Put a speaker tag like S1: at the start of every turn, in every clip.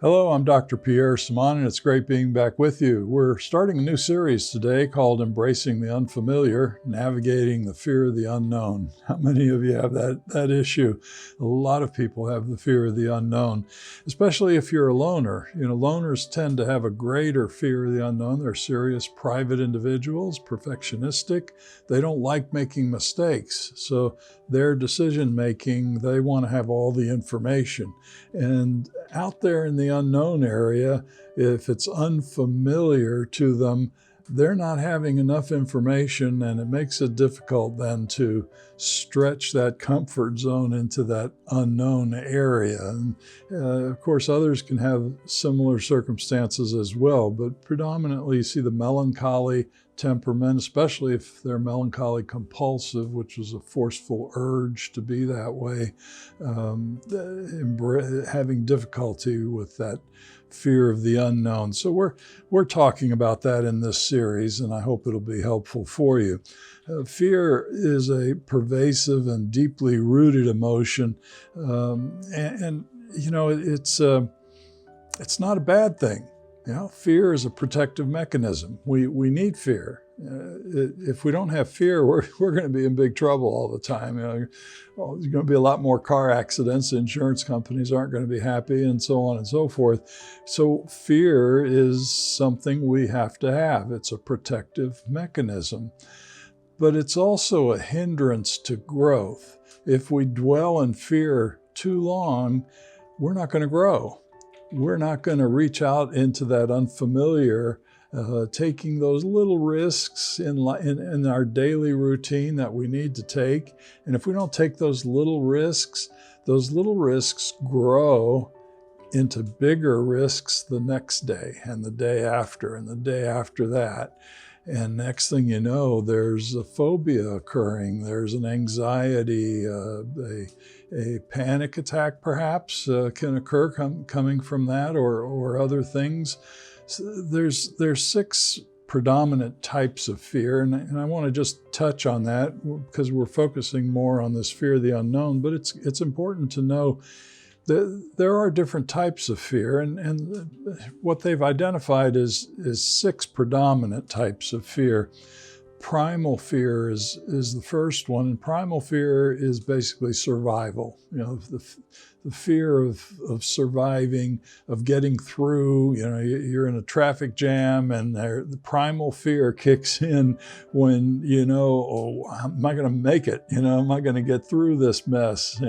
S1: Hello, I'm Dr. Pierre Simon, and it's great being back with you. We're starting a new series today called Embracing the Unfamiliar, Navigating the Fear of the Unknown. How many of you have that issue? A lot of people have the fear of the unknown, especially if you're a loner. Loners tend to have a greater fear of the unknown. They're serious, private individuals, perfectionistic. They don't like making mistakes. So their decision making, they want to have all the information. And out there in the unknown area, if it's unfamiliar to them, they're not having enough information, and it makes it difficult then to stretch that comfort zone into that unknown area. And of course, others can have similar circumstances as well, but predominantly you see the melancholy temperament, especially if they're melancholy compulsive, which is a forceful urge to be that way, having difficulty with that fear of the unknown. So we're talking about that in this series, and I hope it'll be helpful for you. Fear is a pervasive and deeply rooted emotion, it's not a bad thing. Fear is a protective mechanism. We need fear. If we don't have fear, we're going to be in big trouble all the time. There's going to be a lot more car accidents. Insurance companies aren't going to be happy, and so on and so forth. So fear is something we have to have. It's a protective mechanism. But it's also a hindrance to growth. If we dwell in fear too long, we're not going to grow. We're not going to reach out into that unfamiliar, taking those little risks in our daily routine that we need to take. And if we don't take those little risks grow into bigger risks the next day and the day after and the day after that. And next thing you know, there's a phobia occurring. There's an anxiety, a panic attack perhaps can occur coming from that, or other things. So there's 6 predominant types of fear, and I want to just touch on that because we're focusing more on this fear of the unknown. But it's important to know that there are different types of fear, and what they've identified is 6 predominant types of fear. Primal fear is the first one, and primal fear is basically survival. The fear of surviving, of getting through. You're in a traffic jam, and the primal fear kicks in when am I going to make it? Am I going to get through this mess?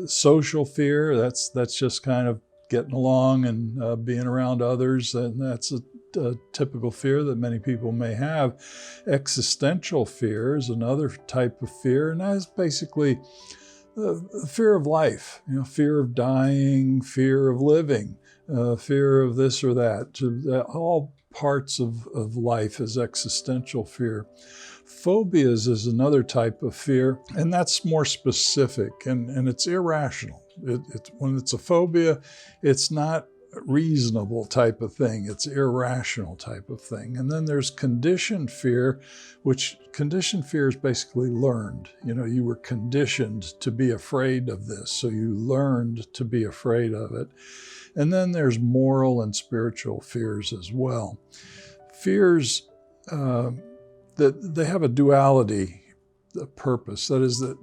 S1: Social fear, that's just kind of getting along and being around others, and that's a typical fear that many people may have. Existential fear is another type of fear, and that is basically the fear of life, fear of dying, fear of living, fear of this or that. All parts of life is existential fear. Phobias is another type of fear, and that's more specific, and it's irrational. When it's a phobia, it's not reasonable type of thing. It's irrational type of thing. And then there's conditioned fear, which conditioned fear is basically learned. You were conditioned to be afraid of this, so you learned to be afraid of it. And then there's moral and spiritual fears as well. Fears that they have a duality, the purpose. That is that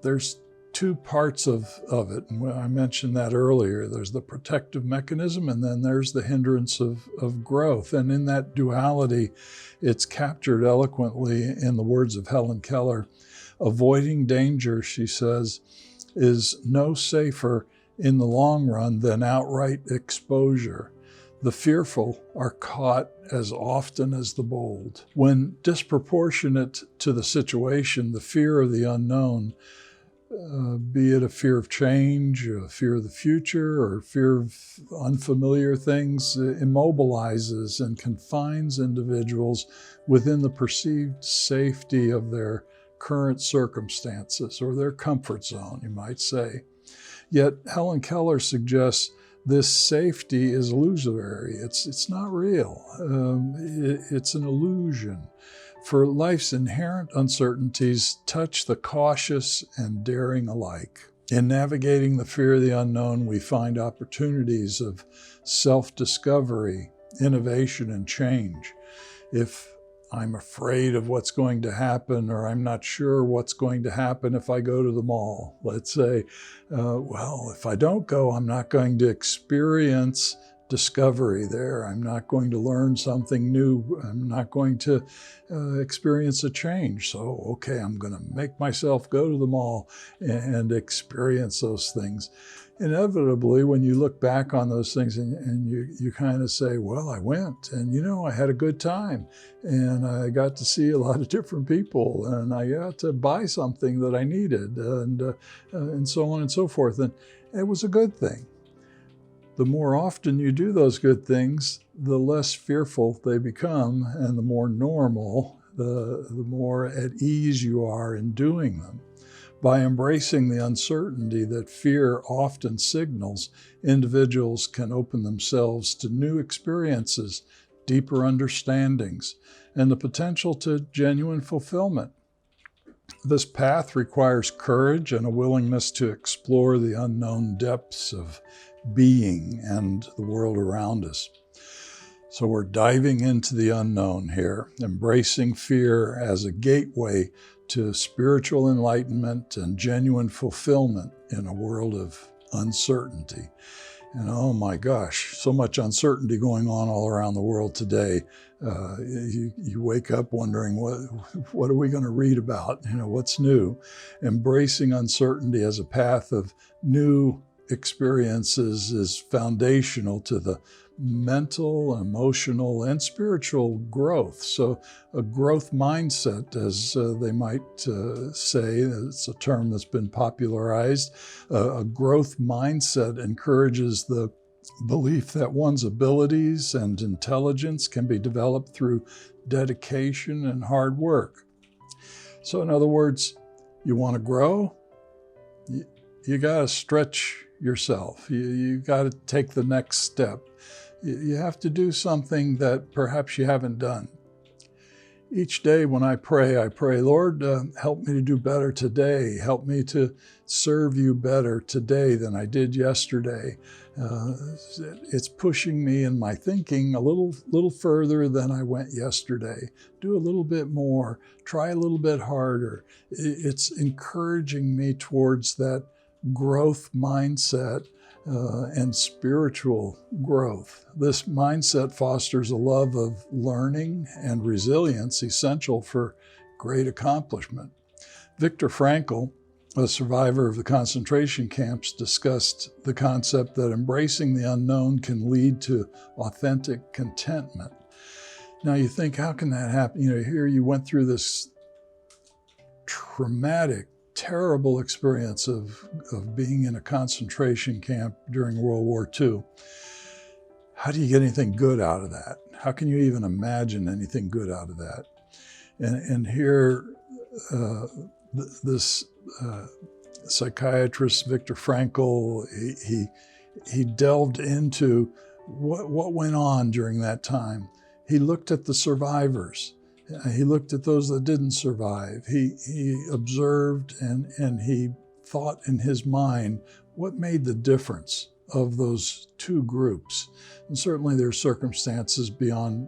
S1: there's 2 parts of it. And I mentioned that earlier. There's the protective mechanism, and then there's the hindrance of growth. And in that duality, it's captured eloquently in the words of Helen Keller. Avoiding danger, she says, is no safer in the long run than outright exposure. The fearful are caught as often as the bold. When disproportionate to the situation, the fear of the unknown, be it a fear of change, a fear of the future, or fear of unfamiliar things, immobilizes and confines individuals within the perceived safety of their current circumstances, or their comfort zone, you might say. Yet Helen Keller suggests this safety is illusory. It's not real. It's an illusion. For life's inherent uncertainties touch the cautious and daring alike. In navigating the fear of the unknown, we find opportunities of self-discovery, innovation, and change. If I'm afraid of what's going to happen, or I'm not sure what's going to happen if I go to the mall, let's say, well, if I don't go, I'm not going to experience discovery there. I'm not going to learn something new. I'm not going to experience a change. So, okay, I'm going to make myself go to the mall and experience those things. Inevitably, when you look back on those things and you kind of say, well, I went and, I had a good time and I got to see a lot of different people and I got to buy something that I needed and so on and so forth. And it was a good thing. The more often you do those good things, the less fearful they become and the more normal, the more at ease you are in doing them. By embracing the uncertainty that fear often signals, individuals can open themselves to new experiences, deeper understandings, and the potential to genuine fulfillment. This path requires courage and a willingness to explore the unknown depths of being and the world around us. So we're diving into the unknown here, embracing fear as a gateway to spiritual enlightenment and genuine fulfillment in a world of uncertainty. And oh my gosh, so much uncertainty going on all around the world today. You wake up wondering, what are we going to read about? What's new? Embracing uncertainty as a path of new experiences is foundational to the mental, emotional, and spiritual growth. So a growth mindset, as they might say, it's a term that's been popularized. A growth mindset encourages the belief that one's abilities and intelligence can be developed through dedication and hard work. So in other words, you want to grow? You got to stretch yourself. You got to take the next step. You have to do something that perhaps you haven't done. Each day when I pray, Lord, help me to do better today. Help me to serve you better today than I did yesterday. It's pushing me in my thinking a little further than I went yesterday. Do a little bit more. Try a little bit harder. It's encouraging me towards that growth mindset and spiritual growth. This mindset fosters a love of learning and resilience essential for great accomplishment. Viktor Frankl, a survivor of the concentration camps, discussed the concept that embracing the unknown can lead to authentic contentment. Now you think, how can that happen? Here you went through this traumatic, terrible experience of being in a concentration camp during World War II. How do you get anything good out of that? How can you even imagine anything good out of that? And here, this psychiatrist, Viktor Frankl, he delved into what went on during that time. He looked at the survivors. He looked at those that didn't survive. He observed and he thought in his mind what made the difference of those two groups. And certainly there are circumstances beyond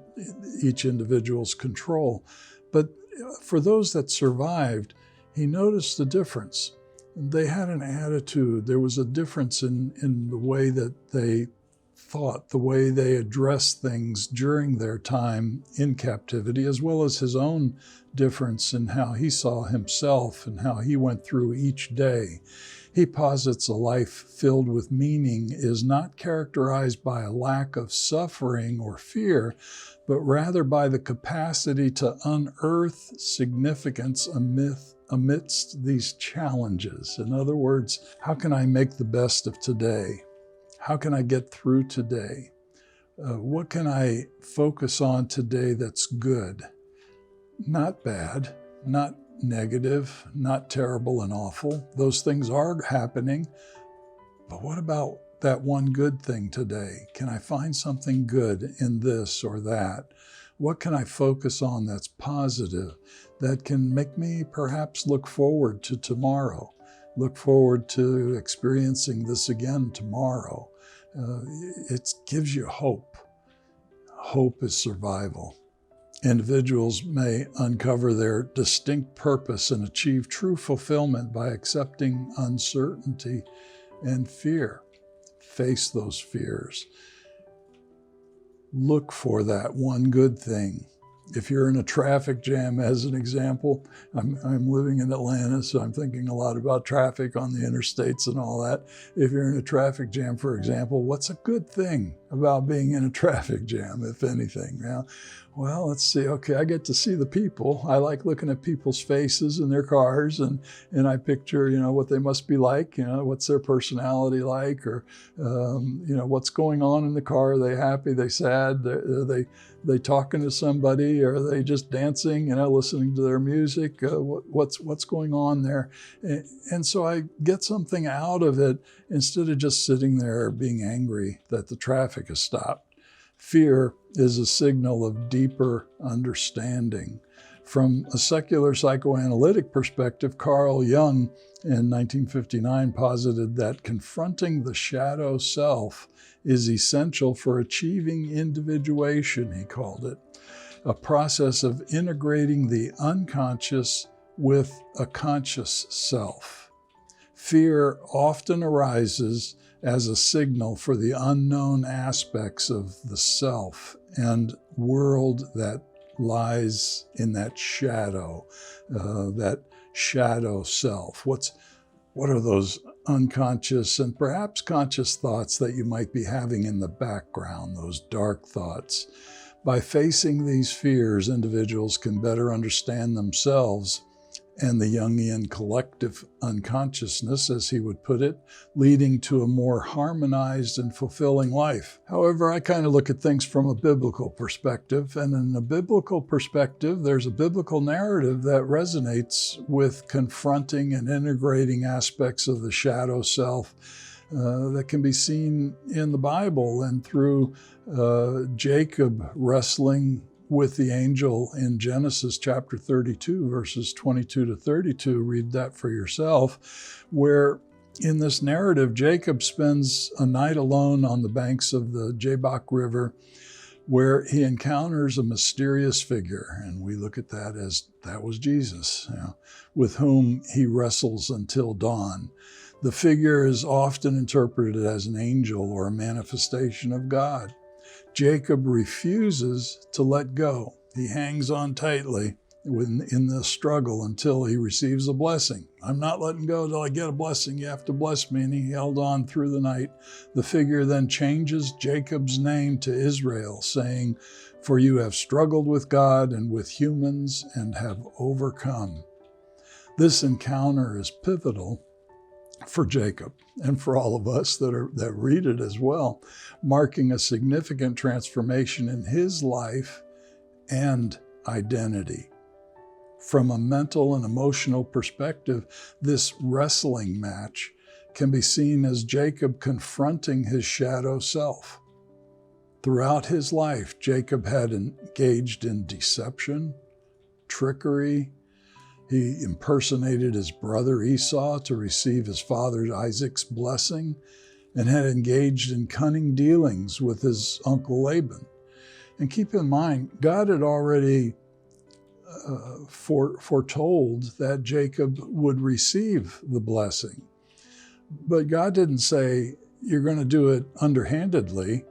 S1: each individual's control. But for those that survived, he noticed the difference. They had an attitude. There was a difference in the way that they thought, the way they addressed things during their time in captivity, as well as his own difference in how he saw himself and how he went through each day. He posits a life filled with meaning is not characterized by a lack of suffering or fear, but rather by the capacity to unearth significance amidst these challenges. In other words, how can I make the best of today? How can I get through today? What can I focus on today that's good? Not bad, not negative, not terrible and awful. Those things are happening. But what about that one good thing today? Can I find something good in this or that? What can I focus on that's positive, that can make me perhaps look forward to tomorrow? look forward to experiencing this again tomorrow. It gives you hope. Hope is survival. Individuals may uncover their distinct purpose and achieve true fulfillment by accepting uncertainty and fear. Face those fears. Look for that one good thing. If you're in a traffic jam, as an example, I'm living in Atlanta, so I'm thinking a lot about traffic on the interstates and all that. If you're in a traffic jam, for example, what's a good thing about being in a traffic jam, if anything? Yeah. Well, let's see. Okay, I get to see the people. I like looking at people's faces in their cars, and I picture, what they must be like, what's their personality like, or, what's going on in the car. Are they happy? Are they sad? Are they talking to somebody? Are they just dancing, listening to their music? What's going on there? And so I get something out of it instead of just sitting there being angry that the traffic has stopped. Fear is a signal of deeper understanding. From a secular psychoanalytic perspective, Carl Jung in 1959 posited that confronting the shadow self is essential for achieving individuation, he called it, a process of integrating the unconscious with a conscious self. Fear often arises as a signal for the unknown aspects of the self and world that lies in that shadow self. What are those unconscious and perhaps conscious thoughts that you might be having in the background, those dark thoughts? By facing these fears, individuals can better understand themselves and the Jungian collective unconsciousness, as he would put it, leading to a more harmonized and fulfilling life. However, I kind of look at things from a biblical perspective, and in a biblical perspective, there's a biblical narrative that resonates with confronting and integrating aspects of the shadow self that can be seen in the Bible and through Jacob wrestling with the angel in Genesis chapter 32, verses 22 to 32. Read that for yourself, where in this narrative, Jacob spends a night alone on the banks of the Jabbok River, where he encounters a mysterious figure. And we look at that as that was Jesus, with whom he wrestles until dawn. The figure is often interpreted as an angel or a manifestation of God. Jacob refuses to let go. He hangs on tightly in the struggle until he receives a blessing. I'm not letting go until I get a blessing. You have to bless me. And he held on through the night. The figure then changes Jacob's name to Israel, saying, "For you have struggled with God and with humans and have overcome." This encounter is pivotal for Jacob and for all of us that read it as well, marking a significant transformation in his life and identity. From a mental and emotional perspective, this wrestling match can be seen as Jacob confronting his shadow self. Throughout his life, Jacob had engaged in deception, trickery. He impersonated his brother Esau to receive his father Isaac's blessing, and had engaged in cunning dealings with his uncle Laban. And keep in mind, God had already foretold that Jacob would receive the blessing. But God didn't say, you're going to do it underhandedly.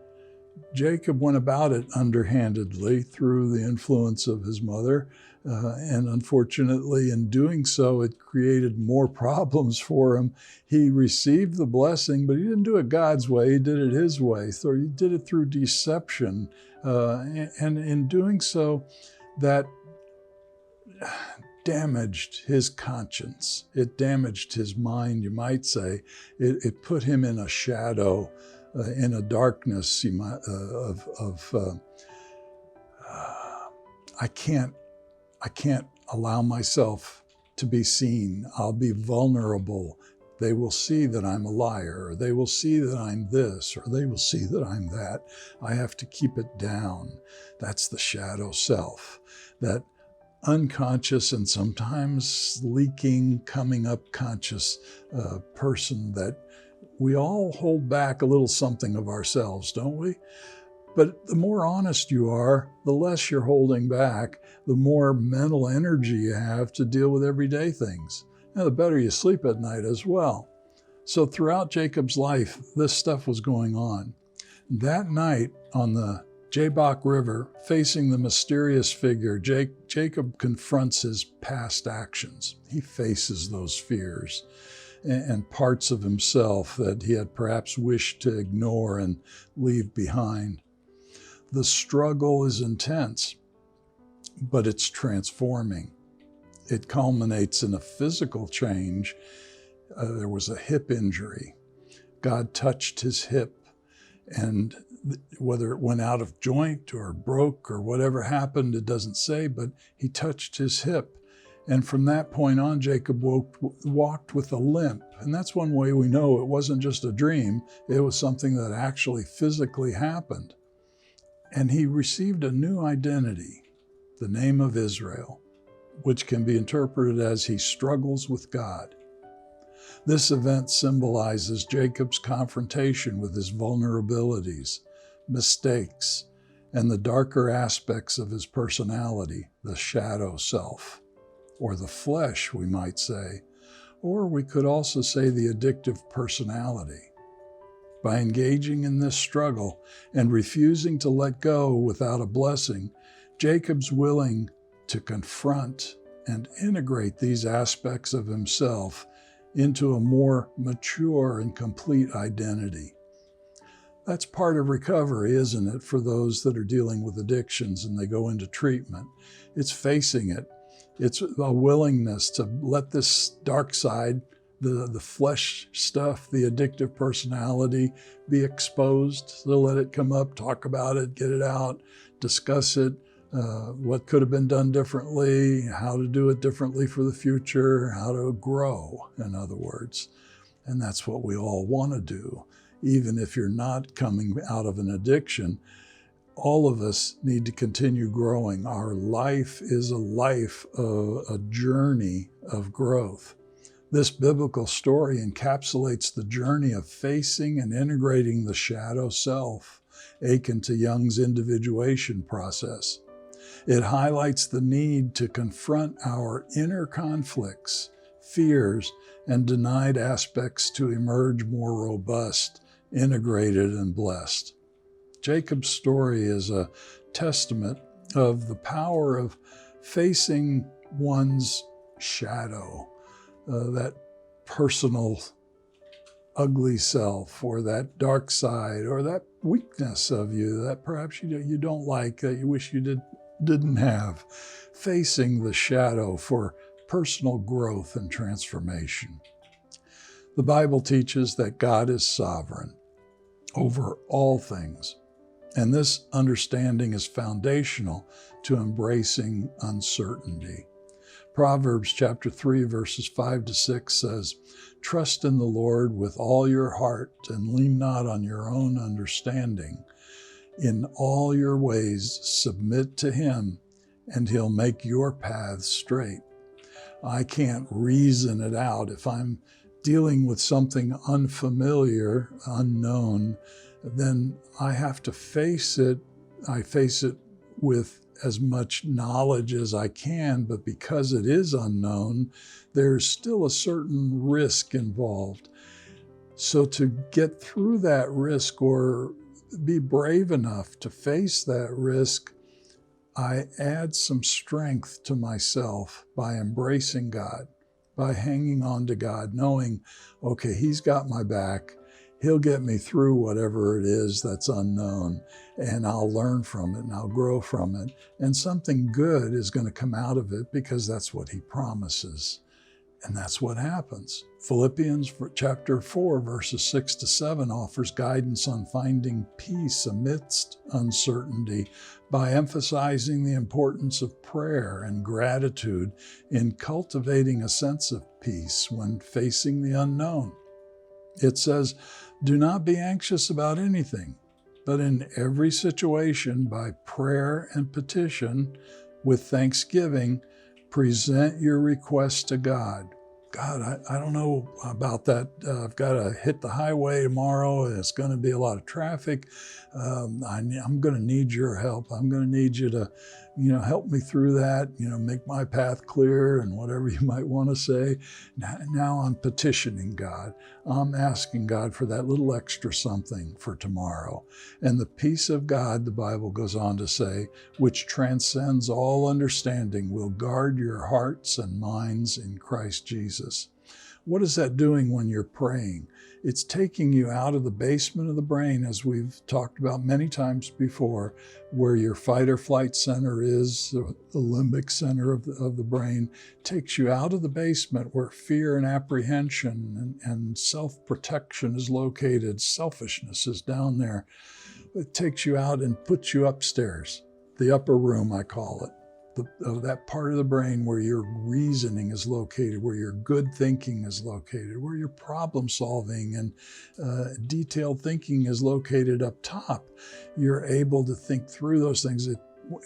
S1: Jacob went about it underhandedly through the influence of his mother. And unfortunately, in doing so, it created more problems for him. He received the blessing, but he didn't do it God's way. He did it his way. So he did it through deception. And in doing so, that damaged his conscience. It damaged his mind, you might say. It put him in a shadow, in a darkness I can't allow myself to be seen. I'll be vulnerable. They will see that I'm a liar, or they will see that I'm this, or they will see that I'm that. I have to keep it down. That's the shadow self, that unconscious and sometimes leaking, coming up conscious person that we all hold back a little something of ourselves, don't we? But the more honest you are, the less you're holding back, the more mental energy you have to deal with everyday things. And the better you sleep at night as well. So throughout Jacob's life, this stuff was going on. That night on the Jabbok River, facing the mysterious figure, Jacob confronts his past actions. He faces those fears and parts of himself that he had perhaps wished to ignore and leave behind. The struggle is intense, but it's transforming. It culminates in a physical change. There was a hip injury. God touched his hip, and whether it went out of joint or broke or whatever happened, it doesn't say, but he touched his hip. And from that point on, Jacob walked with a limp. And that's one way we know it wasn't just a dream. It was something that actually physically happened. And he received a new identity, the name of Israel, which can be interpreted as he struggles with God. This event symbolizes Jacob's confrontation with his vulnerabilities, mistakes, and the darker aspects of his personality, the shadow self, or the flesh, we might say, or we could also say the addictive personality. By engaging in this struggle and refusing to let go without a blessing, Jacob's willing to confront and integrate these aspects of himself into a more mature and complete identity. That's part of recovery, isn't it, for those that are dealing with addictions and they go into treatment? It's facing it. It's a willingness to let this dark side, the flesh stuff, the addictive personality, be exposed, to let it come up, talk about it, get it out, discuss it, what could have been done differently, how to do it differently for the future, how to grow, in other words. And that's what we all want to do. Even if you're not coming out of an addiction, all of us need to continue growing. Our life is a life of a journey of growth. This biblical story encapsulates the journey of facing and integrating the shadow self, akin to Jung's individuation process. It highlights the need to confront our inner conflicts, fears, and denied aspects to emerge more robust, integrated, and blessed. Jacob's story is a testament of the power of facing one's shadow, that personal ugly self, or that dark side, or that weakness of you that perhaps you don't like, that you wish you didn't have. Facing the shadow for personal growth and transformation. The Bible teaches that God is sovereign over all things, and this understanding is foundational to embracing uncertainty. Proverbs chapter 3, verses 5-6 says, "Trust in the Lord with all your heart and lean not on your own understanding. In all your ways submit to him, and he'll make your paths straight." I can't reason it out. If I'm dealing with something unfamiliar, unknown, then I have to face it. I face it with as much knowledge as I can, but because it is unknown, there's still a certain risk involved. So to get through that risk, or be brave enough to face that risk, I add some strength to myself by embracing God, by hanging on to God, knowing, okay, he's got my back. He'll get me through whatever it is that's unknown, and I'll learn from it and I'll grow from it. And something good is going to come out of it because that's what he promises. And that's what happens. Philippians chapter 4, verses 6-7 offers guidance on finding peace amidst uncertainty by emphasizing the importance of prayer and gratitude in cultivating a sense of peace when facing the unknown. It says, "Do not be anxious about anything, but in every situation by prayer and petition, With thanksgiving, present your requests to God. God, I don't know about that. I've got to hit the highway tomorrow. It's going to be a lot of traffic. I'm going to need your help. I'm going to need you to, help me through that, make my path clear and whatever you might want to say. Now I'm petitioning God. I'm asking God for that little extra something for tomorrow. And the peace of God, the Bible goes on to say, which transcends all understanding, will guard your hearts and minds in Christ Jesus. What is that doing when you're praying? It's taking you out of the basement of the brain, as we've talked about many times before, where your fight or flight center is, the limbic center of the brain, takes you out of the basement where fear and apprehension and self-protection is located. Selfishness is down there. It takes you out and puts you upstairs, the upper room, I call it. That part of the brain where your reasoning is located, where your good thinking is located, where your problem solving and detailed thinking is located up top. You're able to think through those things.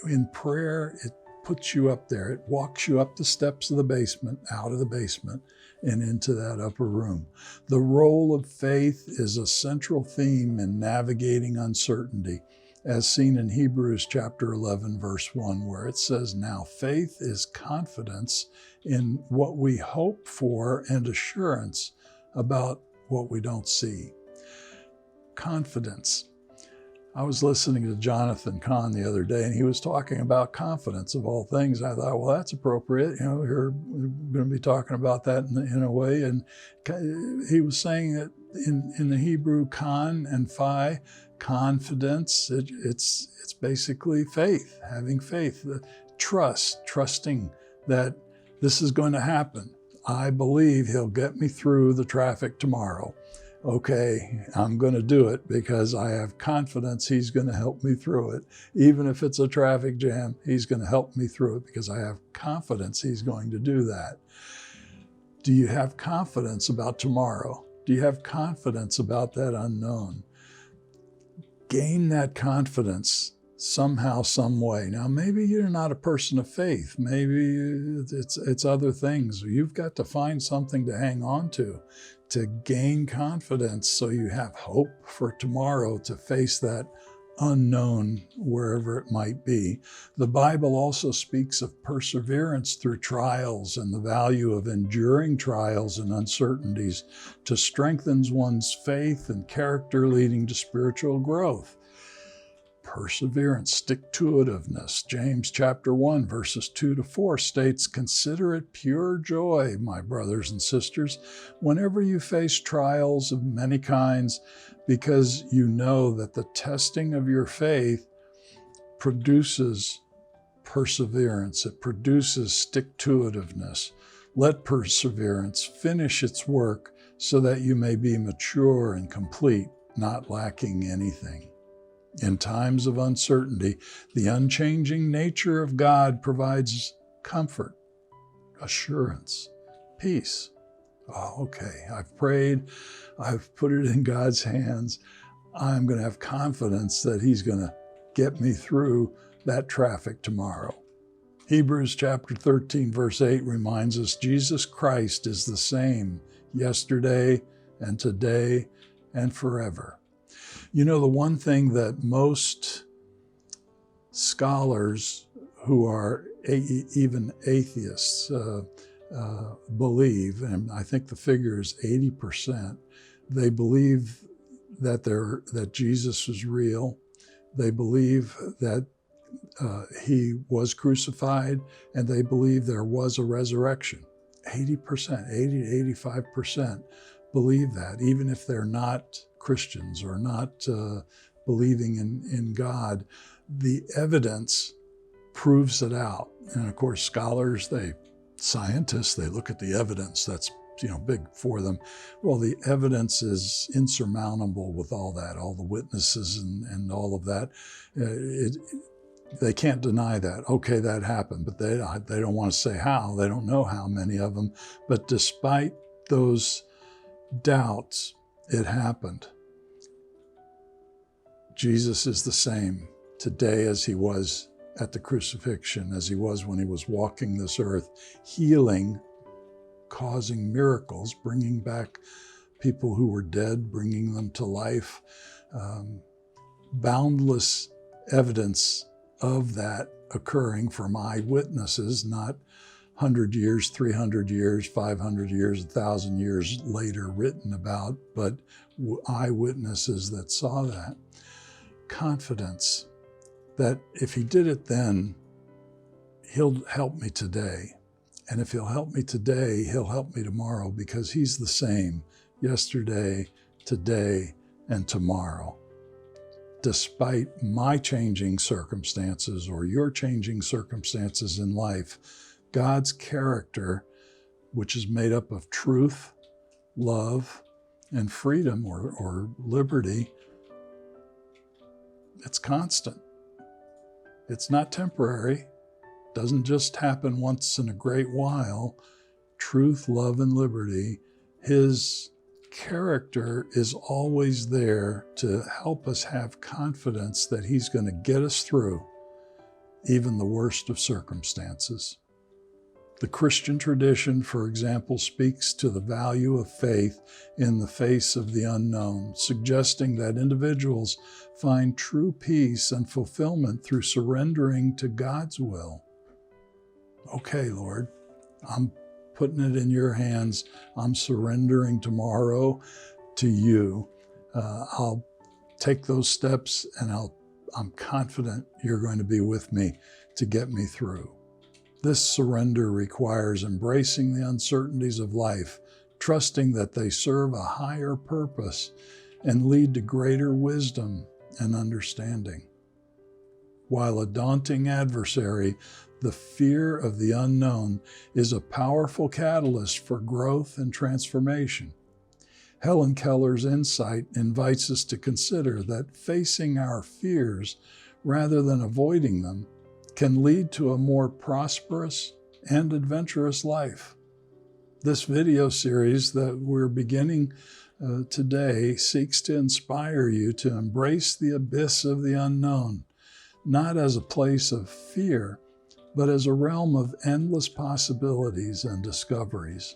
S1: In prayer, it puts you up there. It walks you up the steps of the basement, out of the basement, and into that upper room. The role of faith is a central theme in navigating uncertainty, as seen in Hebrews chapter 11, verse 1, where it says, now faith is confidence in what we hope for and assurance about what we don't see. Confidence. I was listening to Jonathan Cahn the other day, and he was talking about confidence of all things. I thought, well, that's appropriate. We're going to be talking about that in a way. And he was saying that in the Hebrew, Khan and Phi, confidence, it's basically faith, having faith, trusting that this is going to happen. I believe he'll get me through the traffic tomorrow. Okay, I'm going to do it because I have confidence he's going to help me through it. Even if it's a traffic jam, he's going to help me through it because I have confidence he's going to do that. Do you have confidence about tomorrow? Do you have confidence about that unknown? Gain that confidence somehow, some way. Now, maybe you're not a person of faith. Maybe it's other things. You've got to find something to hang on to gain confidence so you have hope for tomorrow to face that unknown wherever it might be. The Bible also speaks of perseverance through trials and the value of enduring trials and uncertainties to strengthen one's faith and character, leading to spiritual growth. Perseverance, stick-to-itiveness. James chapter 1, verses 2-4 states, consider it pure joy, my brothers and sisters, whenever you face trials of many kinds, because you know that the testing of your faith produces perseverance. It produces stick-to-itiveness. Let perseverance finish its work so that you may be mature and complete, not lacking anything. In times of uncertainty, the unchanging nature of God provides comfort, assurance, peace. Oh, okay, I've prayed, I've put it in God's hands. I'm going to have confidence that He's going to get me through that traffic tomorrow. Hebrews chapter 13, verse 8 reminds us Jesus Christ is the same yesterday and today and forever. The one thing that most scholars who are even atheists believe, and I think the figure is 80%, they believe that Jesus was real. They believe that He was crucified, and they believe there was a resurrection. 80%, 80 to 85% believe that, even if they're not Christians or not believing in God. The evidence proves it out. And of course, scholars, scientists, they look at the evidence. That's big for them. Well, the evidence is insurmountable with all that, all the witnesses and all of that. They can't deny that. Okay, that happened, but they don't want to say how. They don't know how, many of them. But despite those doubts, it happened. Jesus is the same today as He was at the crucifixion as he was when he was walking this earth, healing, causing miracles, bringing back people who were dead, bringing them to life. Boundless evidence of that occurring from eyewitnesses, not 100 years, 300 years, 500 years, 1,000 years later written about, but eyewitnesses that saw that. Confidence that if he did it then, he'll help me today. And if he'll help me today, he'll help me tomorrow, because he's the same yesterday, today, and tomorrow. Despite my changing circumstances or your changing circumstances in life, God's character, which is made up of truth, love, and freedom or liberty, it's constant. It's not temporary. Doesn't just happen once in a great while. Truth, love, and liberty, his character is always there to help us have confidence that he's going to get us through even the worst of circumstances. The Christian tradition, for example, speaks to the value of faith in the face of the unknown, suggesting that individuals find true peace and fulfillment through surrendering to God's will. Okay, Lord, I'm putting it in your hands. I'm surrendering tomorrow to you. I'll take those steps, and I'm confident you're going to be with me to get me through. This surrender requires embracing the uncertainties of life, trusting that they serve a higher purpose and lead to greater wisdom and understanding. While a daunting adversary, the fear of the unknown is a powerful catalyst for growth and transformation. Helen Keller's insight invites us to consider that facing our fears rather than avoiding them can lead to a more prosperous and adventurous life. This video series that we're beginning today seeks to inspire you to embrace the abyss of the unknown, not as a place of fear, but as a realm of endless possibilities and discoveries.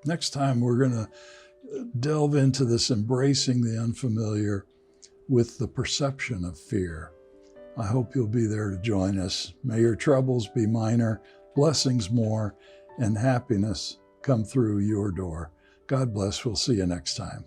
S1: Next time, we're going to delve into this embracing the unfamiliar with the perception of fear. I hope you'll be there to join us. May your troubles be minor, blessings more, and happiness come through your door. God bless. We'll see you next time.